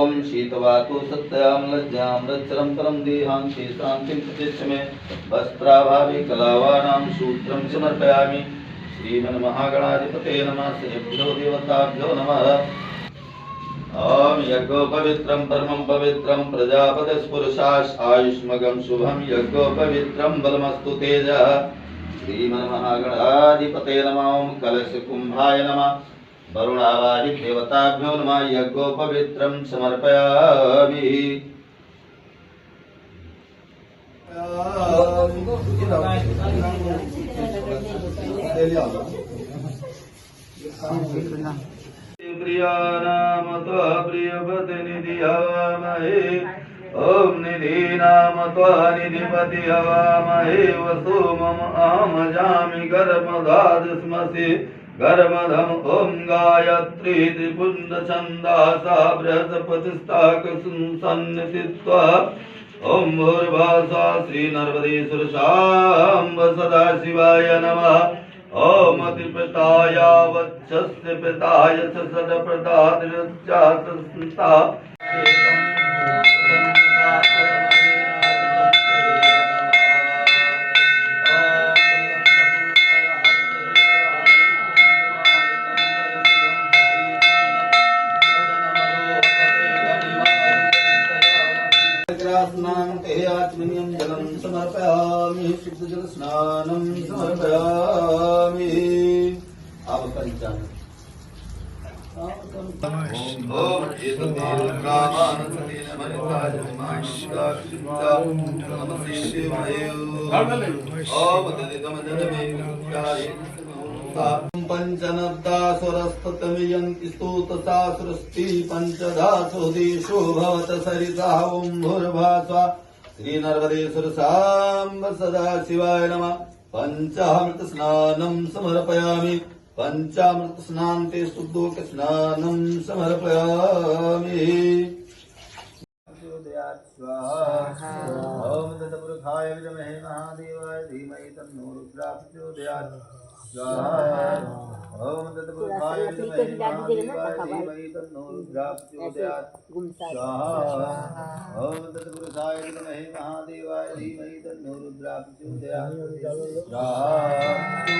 ओम शीतवातु सत्यां लज्जां रच्चरं परं देहां शांतिं प्रतिष्ठ मे वस्त्राभावी कलावानां सूत्रं समर्पयामि। श्रीमन्महागणाधिपते नमः। श्रीभ्यो देवताभ्यो नमः। ओम यज्ञोपवित्रं परमं पवित्रं प्रजापतिस्पुरुषायुष्मगं शुभं यज्ञोपवित्रं बलमस्तु तेजः। श्रीमन्महागणाधिपते नमः। ओम कलशकुंभाय नमः। वरुणावादि देवताभ्यो नमः। यज्ञोपवित्रं समर्पयामि। प्रियानाम त्वा प्रियपतिनिधि हवामहे। ओम निधि नाम त्वा निधिपति हवामहे। वसु मम अहमजामि गर्मधादस्मसि गर्मधम। ओम गायत्री त्रिपुंड छंदासा बृहस्पतिस्ताकसन्निधित्वा। ओम भूर्भासा श्री नर्मदेश्वर सदाशिवाय नमः। ओम अतिपिताय वत्सस्य पिताय सदप्रदातृचासंस्था। आत्मनियं जलं समर्पयामि। शुद्ध जल स्नानं समर्पयामि। आप पंचामृत ओम पंचनद्दासुरस्ततमियन्ति स्तोतसासुरस्ति पंचधासुदेशो भवत सरिता। ओम भूर्भास्वा श्री नर्मदेश्वर सांब सदाशिवाय नमः। पंचामृत स्नानं समर्पयामि। पंचामृत स्नान्ते शुद्धोक स्नानं समर्पयामि। स्वाहा। ओम तत्पुरुषाय विद्महे महादेवाय धीमहि तन्नो रुद्रः प्रचोदयात्। स्वाहा। ओम तत्पुरुषाय विद्महे महादेवाय धीमहि तन्नो रुद्रः प्रचोदयात्। स्वाहा। ओम तत्पुरुषाय विद्महे महादेवाय धीमहि तन्नो रुद्रः प्रचोदयात्। स्वाहा।